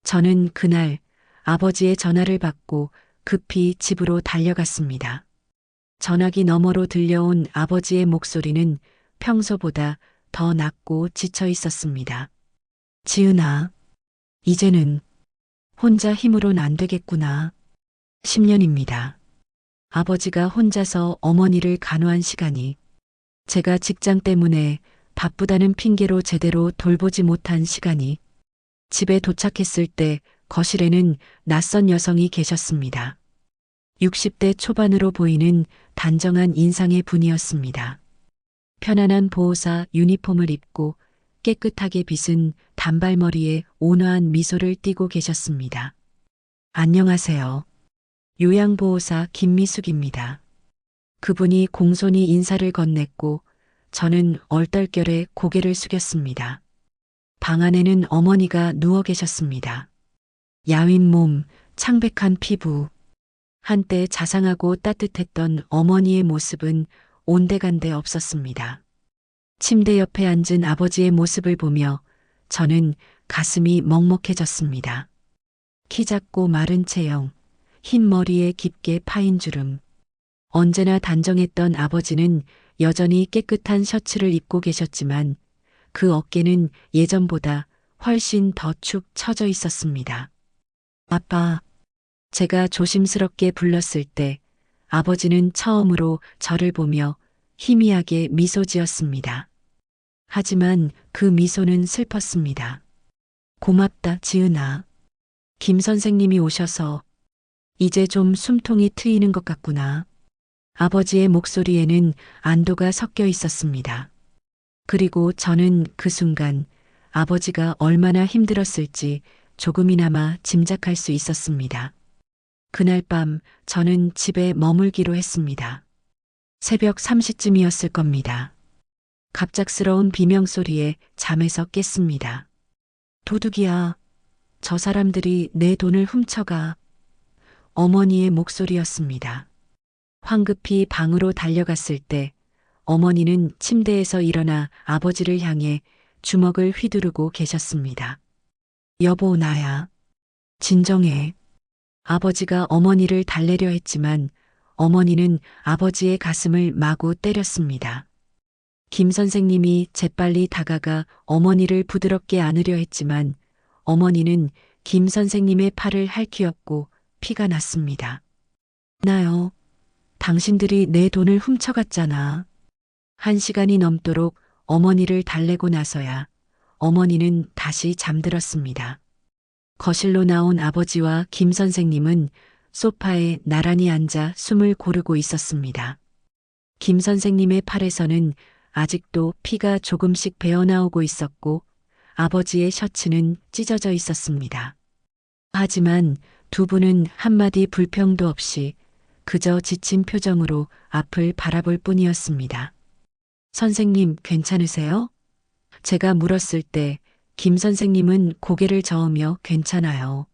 저는 그날 아버지의 전화를 받고 급히 집으로 달려갔습니다. 전화기 너머로 들려온 아버지의 목소리는 평소보다 더 낮고 지쳐 있었습니다. 지은아, 이제는 혼자 힘으론 안 되겠구나. 10년입니다. 아버지가 혼자서 어머니를 간호한 시간이 제가 직장 때문에 바쁘다는 핑계로 제대로 돌보지 못한 시간이 집에 도착했을 때 거실에는 낯선 여성이 계셨습니다. 60대 초반으로 보이는 단정한 인상의 분이었습니다. 편안한 보호사 유니폼을 입고 깨끗하게 빗은 단발머리에 온화한 미소를 띠고 계셨습니다. 안녕하세요. 요양보호사 김미숙입니다. 그분이 공손히 인사를 건넸고 저는 얼떨결에 고개를 숙였습니다. 방 안에는 어머니가 누워 계셨습니다. 야윈 몸, 창백한 피부. 한때 자상하고 따뜻했던 어머니의 모습은 온데간데 없었습니다. 침대 옆에 앉은 아버지의 모습을 보며 저는 가슴이 먹먹해졌습니다. 키 작고 마른 체형, 흰 머리에 깊게 파인 주름. 언제나 단정했던 아버지는 여전히 깨끗한 셔츠를 입고 계셨지만 그 어깨는 예전보다 훨씬 더 축 처져 있었습니다. 아빠, 제가 조심스럽게 불렀을 때 아버지는 처음으로 저를 보며 희미하게 미소 지었습니다. 하지만 그 미소는 슬펐습니다. 고맙다, 지은아. 김 선생님이 오셔서 이제 좀 숨통이 트이는 것 같구나. 아버지의 목소리에는 안도가 섞여 있었습니다. 그리고 저는 그 순간 아버지가 얼마나 힘들었을지 조금이나마 짐작할 수 있었습니다. 그날 밤 저는 집에 머물기로 했습니다. 새벽 3시쯤이었을 겁니다. 갑작스러운 비명소리에 잠에서 깼습니다. 도둑이야. 저 사람들이 내 돈을 훔쳐가. 어머니의 목소리였습니다. 황급히 방으로 달려갔을 때 어머니는 침대에서 일어나 아버지를 향해 주먹을 휘두르고 계셨습니다. 여보, 나야. 진정해. 아버지가 어머니를 달래려 했지만 어머니는 아버지의 가슴을 마구 때렸습니다. 김 선생님이 재빨리 다가가 어머니를 부드럽게 안으려 했지만 어머니는 김 선생님의 팔을 핥히었고 피가 났습니다. 나요. 당신들이 내 돈을 훔쳐갔잖아. 1시간이 넘도록 어머니를 달래고 나서야 어머니는 다시 잠들었습니다. 거실로 나온 아버지와 김 선생님은 소파에 나란히 앉아 숨을 고르고 있었습니다. 김 선생님의 팔에서는 아직도 피가 조금씩 배어나오고 있었고 아버지의 셔츠는 찢어져 있었습니다. 하지만 두 분은 한마디 불평도 없이 그저 지친 표정으로 앞을 바라볼 뿐이었습니다. 선생님, 괜찮으세요? 제가 물었을 때 김 선생님은 고개를 저으며 괜찮아요.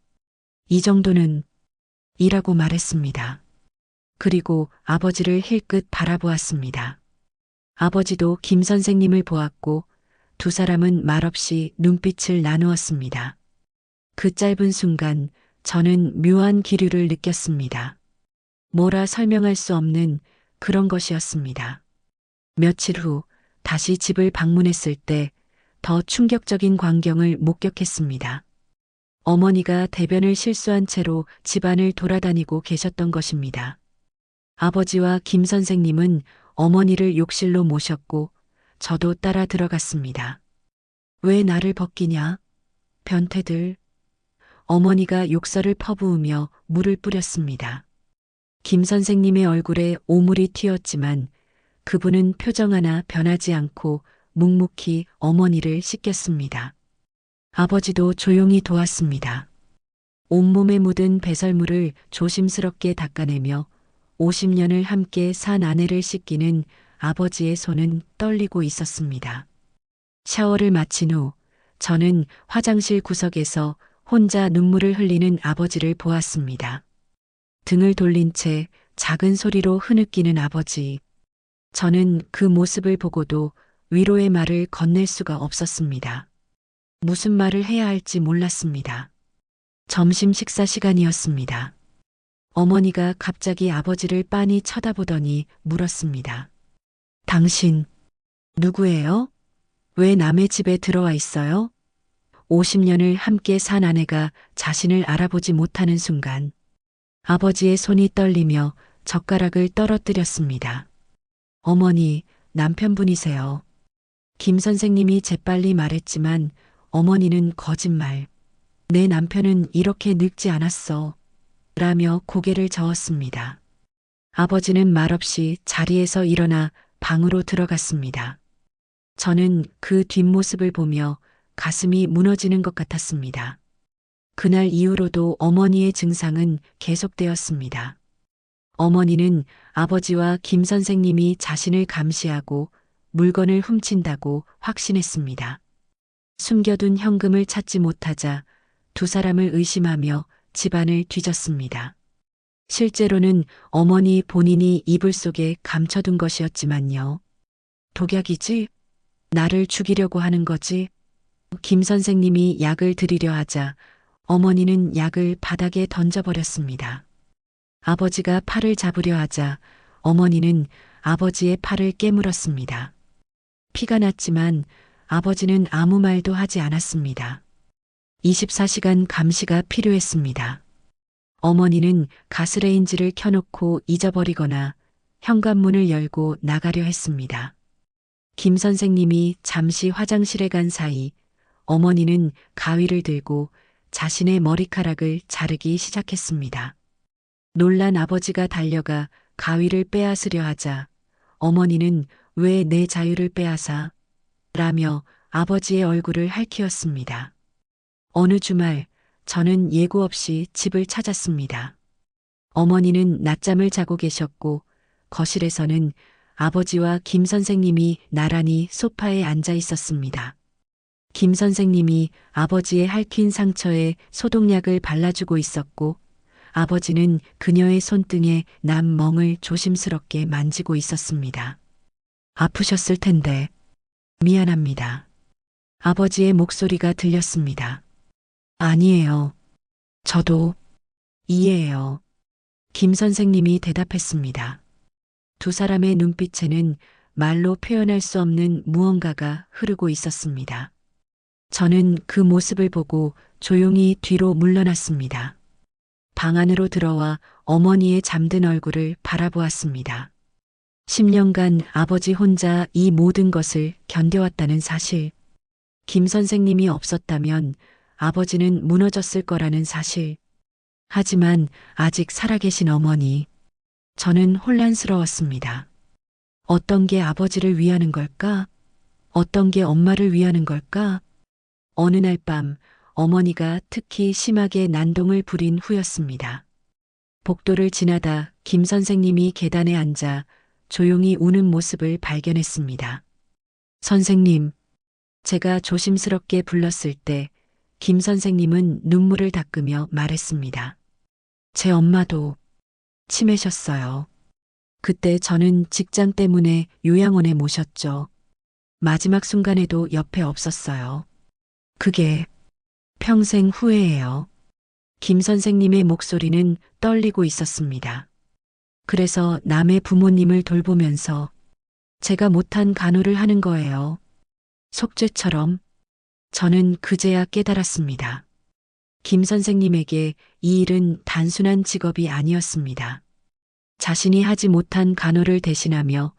이 정도는 이라고 말했습니다. 그리고 아버지를 힐끗 바라보았습니다. 아버지도 김 선생님을 보았고 두 사람은 말없이 눈빛을 나누었습니다. 그 짧은 순간 저는 묘한 기류를 느꼈습니다. 뭐라 설명할 수 없는 그런 것이었습니다. 며칠 후 다시 집을 방문했을 때 더 충격적인 광경을 목격했습니다. 어머니가 대변을 실수한 채로 집안을 돌아다니고 계셨던 것입니다. 아버지와 김 선생님은 어머니를 욕실로 모셨고 저도 따라 들어갔습니다. 왜 나를 벗기냐? 변태들. 어머니가 욕설을 퍼부으며 물을 뿌렸습니다. 김 선생님의 얼굴에 오물이 튀었지만 그분은 표정 하나 변하지 않고 묵묵히 어머니를 씻겼습니다. 아버지도 조용히 도왔습니다. 온몸에 묻은 배설물을 조심스럽게 닦아내며 50년을 함께 산 아내를 씻기는 아버지의 손은 떨리고 있었습니다. 샤워를 마친 후 저는 화장실 구석에서 혼자 눈물을 흘리는 아버지를 보았습니다. 등을 돌린 채 작은 소리로 흐느끼는 아버지. 저는 그 모습을 보고도 위로의 말을 건넬 수가 없었습니다. 무슨 말을 해야 할지 몰랐습니다. 점심 식사 시간이었습니다. 어머니가 갑자기 아버지를 빤히 쳐다보더니 물었습니다. 당신, 누구예요? 왜 남의 집에 들어와 있어요? 50년을 함께 산 아내가 자신을 알아보지 못하는 순간 아버지의 손이 떨리며 젓가락을 떨어뜨렸습니다. 어머니, 남편분이세요. 김 선생님이 재빨리 말했지만 어머니는 거짓말. 내 남편은 이렇게 늙지 않았어. 라며 고개를 저었습니다. 아버지는 말없이 자리에서 일어나 방으로 들어갔습니다. 저는 그 뒷모습을 보며 가슴이 무너지는 것 같았습니다. 그날 이후로도 어머니의 증상은 계속되었습니다. 어머니는 아버지와 김 선생님이 자신을 감시하고 물건을 훔친다고 확신했습니다. 숨겨둔 현금을 찾지 못하자 두 사람을 의심하며 집안을 뒤졌습니다. 실제로는 어머니 본인이 이불 속에 감춰둔 것이었지만요. 독약이지? 나를 죽이려고 하는 거지? 김 선생님이 약을 드리려 하자 어머니는 약을 바닥에 던져버렸습니다. 아버지가 팔을 잡으려 하자 어머니는 아버지의 팔을 깨물었습니다. 피가 났지만 아버지는 아무 말도 하지 않았습니다. 24시간 감시가 필요했습니다. 어머니는 가스레인지를 켜놓고 잊어버리거나 현관문을 열고 나가려 했습니다. 김 선생님이 잠시 화장실에 간 사이 어머니는 가위를 들고 자신의 머리카락을 자르기 시작했습니다. 놀란 아버지가 달려가 가위를 빼앗으려 하자 어머니는 왜 내 자유를 빼앗아? 라며 아버지의 얼굴을 핥히었습니다. 어느 주말 저는 예고 없이 집을 찾았습니다. 어머니는 낮잠을 자고 계셨고 거실에서는 아버지와 김 선생님이 나란히 소파에 앉아 있었습니다. 김 선생님이 아버지의 핥힌 상처에 소독약을 발라주고 있었고 아버지는 그녀의 손등에 난 멍을 조심스럽게 만지고 있었습니다. 아프셨을 텐데 미안합니다. 아버지의 목소리가 들렸습니다. 아니에요. 저도 이해해요. 김 선생님이 대답했습니다. 두 사람의 눈빛에는 말로 표현할 수 없는 무언가가 흐르고 있었습니다. 저는 그 모습을 보고 조용히 뒤로 물러났습니다. 방 안으로 들어와 어머니의 잠든 얼굴을 바라보았습니다. 10년간 아버지 혼자 이 모든 것을 견뎌왔다는 사실, 김 선생님이 없었다면 아버지는 무너졌을 거라는 사실. 하지만 아직 살아계신 어머니, 저는 혼란스러웠습니다. 어떤 게 아버지를 위하는 걸까? 어떤 게 엄마를 위하는 걸까? 어느 날 밤 어머니가 특히 심하게 난동을 부린 후였습니다. 복도를 지나다 김 선생님이 계단에 앉아 조용히 우는 모습을 발견했습니다. 선생님, 제가 조심스럽게 불렀을 때 김 선생님은 눈물을 닦으며 말했습니다. 제 엄마도 치매셨어요. 그때 저는 직장 때문에 요양원에 모셨죠. 마지막 순간에도 옆에 없었어요. 그게 평생 후회예요. 김 선생님의 목소리는 떨리고 있었습니다. 그래서 남의 부모님을 돌보면서 제가 못한 간호를 하는 거예요. 속죄처럼. 저는 그제야 깨달았습니다. 김 선생님에게 이 일은 단순한 직업이 아니었습니다. 자신이 하지 못한 간호를 대신하며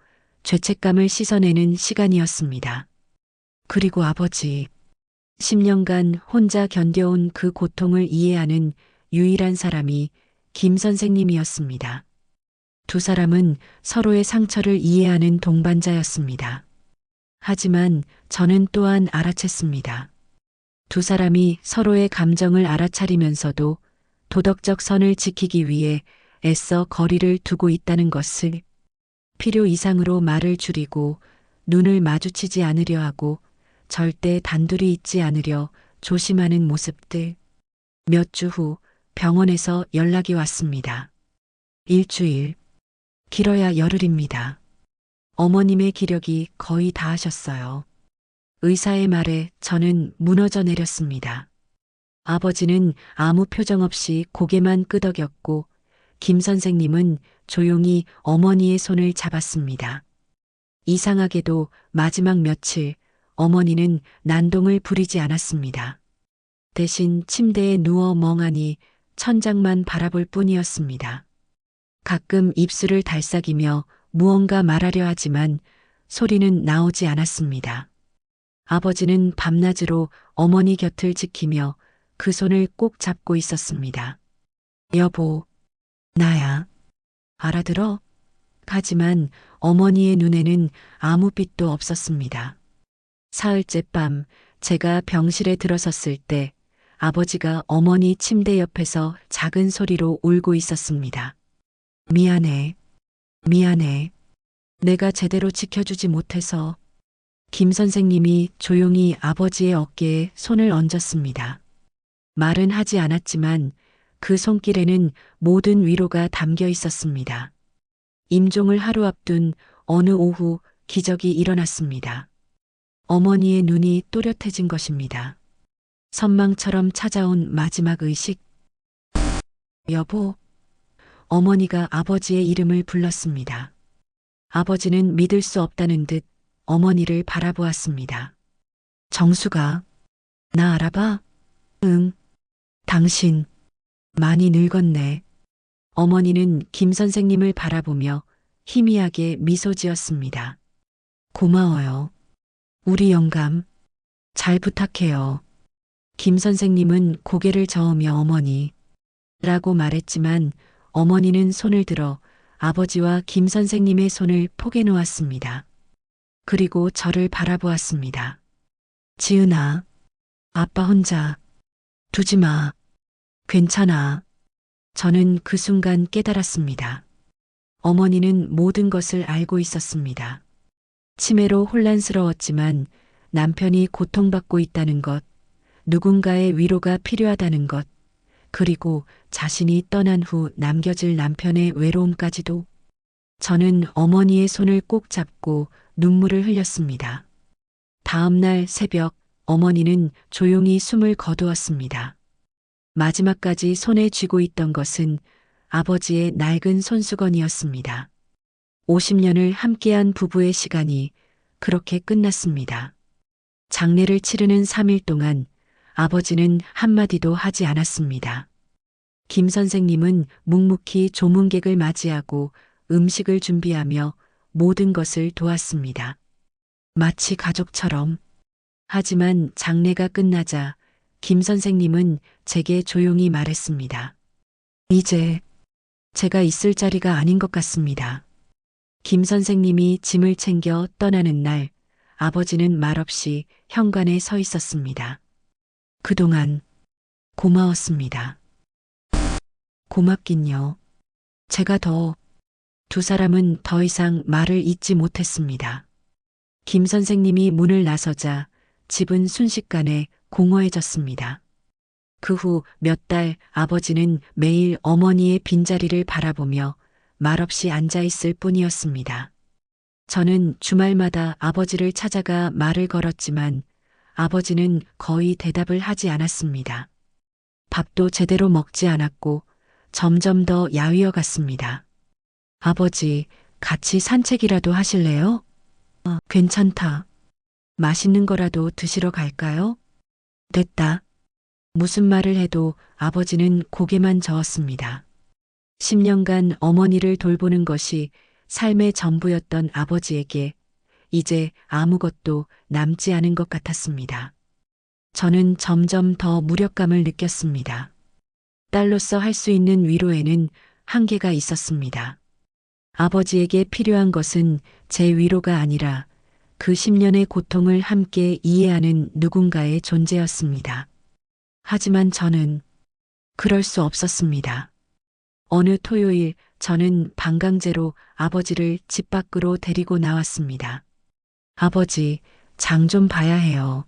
죄책감을 씻어내는 시간이었습니다. 그리고 아버지, 10년간 혼자 견뎌온 그 고통을 이해하는 유일한 사람이 김 선생님이었습니다. 두 사람은 서로의 상처를 이해하는 동반자였습니다. 하지만 저는 또한 알아챘습니다. 두 사람이 서로의 감정을 알아차리면서도 도덕적 선을 지키기 위해 애써 거리를 두고 있다는 것을, 필요 이상으로 말을 줄이고 눈을 마주치지 않으려 하고 절대 단둘이 있지 않으려 조심하는 모습들. 몇 주 후 병원에서 연락이 왔습니다. 일주일, 길어야 열흘입니다. 어머님의 기력이 거의 다하셨어요. 의사의 말에 저는 무너져 내렸습니다. 아버지는 아무 표정 없이 고개만 끄덕였고 김 선생님은 조용히 어머니의 손을 잡았습니다. 이상하게도 마지막 며칠 어머니는 난동을 부리지 않았습니다. 대신 침대에 누워 멍하니 천장만 바라볼 뿐이었습니다. 가끔 입술을 달싹이며 무언가 말하려 하지만 소리는 나오지 않았습니다. 아버지는 밤낮으로 어머니 곁을 지키며 그 손을 꼭 잡고 있었습니다. 여보, 나야. 알아들어? 하지만 어머니의 눈에는 아무 빛도 없었습니다. 사흘째 밤 제가 병실에 들어섰을 때 아버지가 어머니 침대 옆에서 작은 소리로 울고 있었습니다. 미안해. 미안해. 내가 제대로 지켜주지 못해서. 김 선생님이 조용히 아버지의 어깨에 손을 얹었습니다. 말은 하지 않았지만 그 손길에는 모든 위로가 담겨 있었습니다. 임종을 하루 앞둔 어느 오후 기적이 일어났습니다. 어머니의 눈이 또렷해진 것입니다. 선망처럼 찾아온 마지막 의식. 여보. 어머니가 아버지의 이름을 불렀습니다. 아버지는 믿을 수 없다는 듯 어머니를 바라보았습니다. 정수가, 나 알아봐? 응. 당신, 많이 늙었네. 어머니는 김 선생님을 바라보며 희미하게 미소 지었습니다. 고마워요. 우리 영감, 잘 부탁해요. 김 선생님은 고개를 저으며 어머니, 라고 말했지만 어머니는 손을 들어 아버지와 김 선생님의 손을 포개 놓았습니다. 그리고 저를 바라보았습니다. 지은아, 아빠 혼자 두지 마. 괜찮아. 저는 그 순간 깨달았습니다. 어머니는 모든 것을 알고 있었습니다. 치매로 혼란스러웠지만 남편이 고통받고 있다는 것, 누군가의 위로가 필요하다는 것, 그리고 자신이 떠난 후 남겨질 남편의 외로움까지도. 저는 어머니의 손을 꼭 잡고 눈물을 흘렸습니다. 다음 날 새벽 어머니는 조용히 숨을 거두었습니다. 마지막까지 손에 쥐고 있던 것은 아버지의 낡은 손수건이었습니다. 50년을 함께한 부부의 시간이 그렇게 끝났습니다. 장례를 치르는 3일 동안 아버지는 한마디도 하지 않았습니다. 김 선생님은 묵묵히 조문객을 맞이하고 음식을 준비하며 모든 것을 도왔습니다. 마치 가족처럼. 하지만 장례가 끝나자 김 선생님은 제게 조용히 말했습니다. 이제 제가 있을 자리가 아닌 것 같습니다. 김 선생님이 짐을 챙겨 떠나는 날 아버지는 말없이 현관에 서 있었습니다. 그동안 고마웠습니다. 고맙긴요. 제가 두 사람은 더 이상 말을 잇지 못했습니다. 김 선생님이 문을 나서자 집은 순식간에 공허해졌습니다. 그 후 몇 달 아버지는 매일 어머니의 빈자리를 바라보며 말없이 앉아있을 뿐이었습니다. 저는 주말마다 아버지를 찾아가 말을 걸었지만 아버지는 거의 대답을 하지 않았습니다. 밥도 제대로 먹지 않았고 점점 더 야위어 갔습니다. 아버지, 같이 산책이라도 하실래요? 괜찮다. 맛있는 거라도 드시러 갈까요? 됐다. 무슨 말을 해도 아버지는 고개만 저었습니다. 10년간 어머니를 돌보는 것이 삶의 전부였던 아버지에게 이제 아무것도 남지 않은 것 같았습니다. 저는 점점 더 무력감을 느꼈습니다. 딸로서 할 수 있는 위로에는 한계가 있었습니다. 아버지에게 필요한 것은 제 위로가 아니라 그 10년의 고통을 함께 이해하는 누군가의 존재였습니다. 하지만 저는 그럴 수 없었습니다. 어느 토요일 저는 반강제로 아버지를 집 밖으로 데리고 나왔습니다. 아버지, 장 좀 봐야 해요.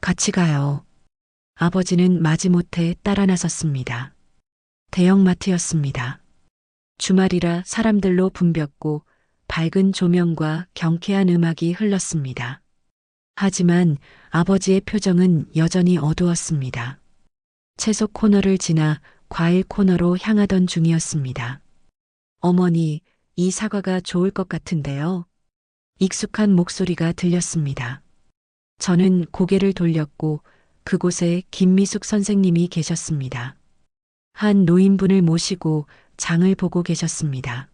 같이 가요. 아버지는 마지못해 따라 나섰습니다. 대형마트였습니다. 주말이라 사람들로 붐볐고 밝은 조명과 경쾌한 음악이 흘렀습니다. 하지만 아버지의 표정은 여전히 어두웠습니다. 채소 코너를 지나 과일 코너로 향하던 중이었습니다. 어머니, 이 사과가 좋을 것 같은데요. 익숙한 목소리가 들렸습니다. 저는 고개를 돌렸고 그곳에 김미숙 선생님이 계셨습니다. 한 노인분을 모시고 장을 보고 계셨습니다.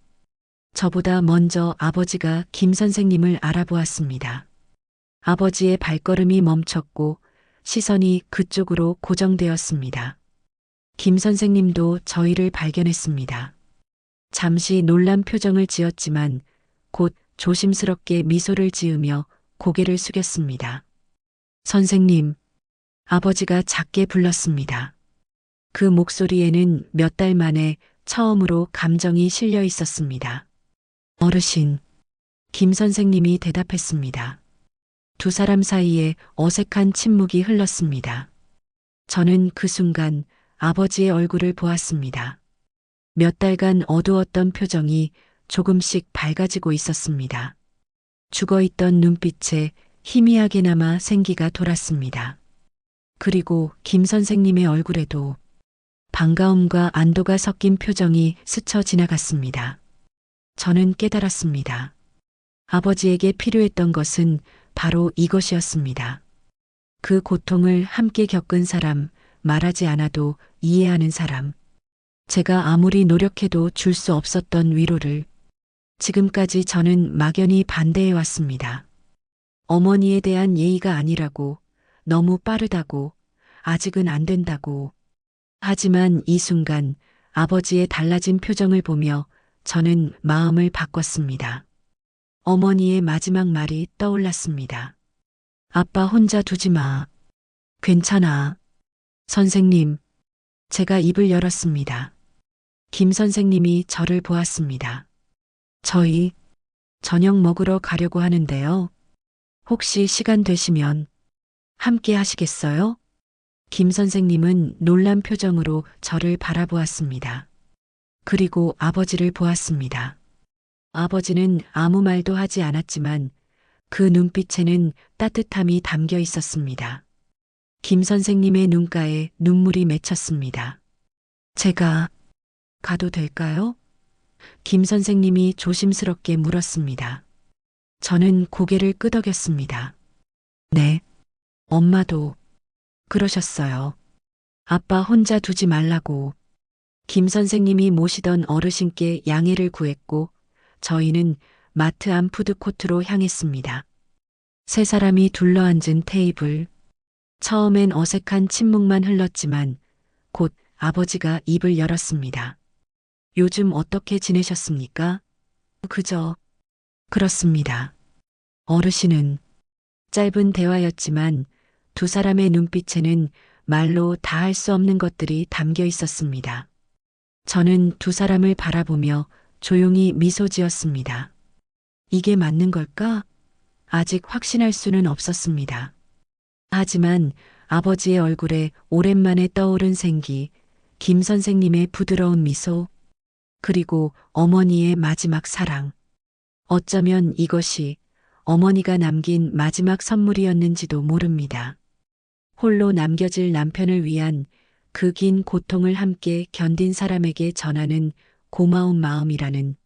저보다 먼저 아버지가 김 선생님을 알아보았습니다. 아버지의 발걸음이 멈췄고 시선이 그쪽으로 고정되었습니다. 김 선생님도 저희를 발견했습니다. 잠시 놀란 표정을 지었지만 곧 조심스럽게 미소를 지으며 고개를 숙였습니다. 선생님, 아버지가 작게 불렀습니다. 그 목소리에는 몇 달 만에 처음으로 감정이 실려 있었습니다. 어르신, 김 선생님이 대답했습니다. 두 사람 사이에 어색한 침묵이 흘렀습니다. 저는 그 순간 아버지의 얼굴을 보았습니다. 몇 달간 어두웠던 표정이 조금씩 밝아지고 있었습니다. 죽어있던 눈빛에 희미하게나마 생기가 돌았습니다. 그리고 김 선생님의 얼굴에도 반가움과 안도가 섞인 표정이 스쳐 지나갔습니다. 저는 깨달았습니다. 아버지에게 필요했던 것은 바로 이것이었습니다. 그 고통을 함께 겪은 사람, 말하지 않아도 이해하는 사람. 제가 아무리 노력해도 줄 수 없었던 위로를 지금까지 저는 막연히 반대해 왔습니다. 어머니에 대한 예의가 아니라고, 너무 빠르다고, 아직은 안 된다고. 하지만 이 순간 아버지의 달라진 표정을 보며 저는 마음을 바꿨습니다. 어머니의 마지막 말이 떠올랐습니다. 아빠 혼자 두지 마. 괜찮아. 선생님, 제가 입을 열었습니다. 김 선생님이 저를 보았습니다. 저희 저녁 먹으러 가려고 하는데요. 혹시 시간 되시면 함께 하시겠어요? 김 선생님은 놀란 표정으로 저를 바라보았습니다. 그리고 아버지를 보았습니다. 아버지는 아무 말도 하지 않았지만 그 눈빛에는 따뜻함이 담겨 있었습니다. 김 선생님의 눈가에 눈물이 맺혔습니다. 제가 가도 될까요? 김 선생님이 조심스럽게 물었습니다. 저는 고개를 끄덕였습니다. 네, 엄마도 그러셨어요. 아빠 혼자 두지 말라고. 김 선생님이 모시던 어르신께 양해를 구했고 저희는 마트 안 푸드코트로 향했습니다. 세 사람이 둘러앉은 테이블. 처음엔 어색한 침묵만 흘렀지만 곧 아버지가 입을 열었습니다. 요즘 어떻게 지내셨습니까? 그저 그렇습니다. 어르신은 짧은 대화였지만 두 사람의 눈빛에는 말로 다 할 수 없는 것들이 담겨 있었습니다. 저는 두 사람을 바라보며 조용히 미소 지었습니다. 이게 맞는 걸까? 아직 확신할 수는 없었습니다. 하지만 아버지의 얼굴에 오랜만에 떠오른 생기, 김 선생님의 부드러운 미소, 그리고 어머니의 마지막 사랑. 어쩌면 이것이 어머니가 남긴 마지막 선물이었는지도 모릅니다. 홀로 남겨질 남편을 위한 그 긴 고통을 함께 견딘 사람에게 전하는 고마운 마음이라는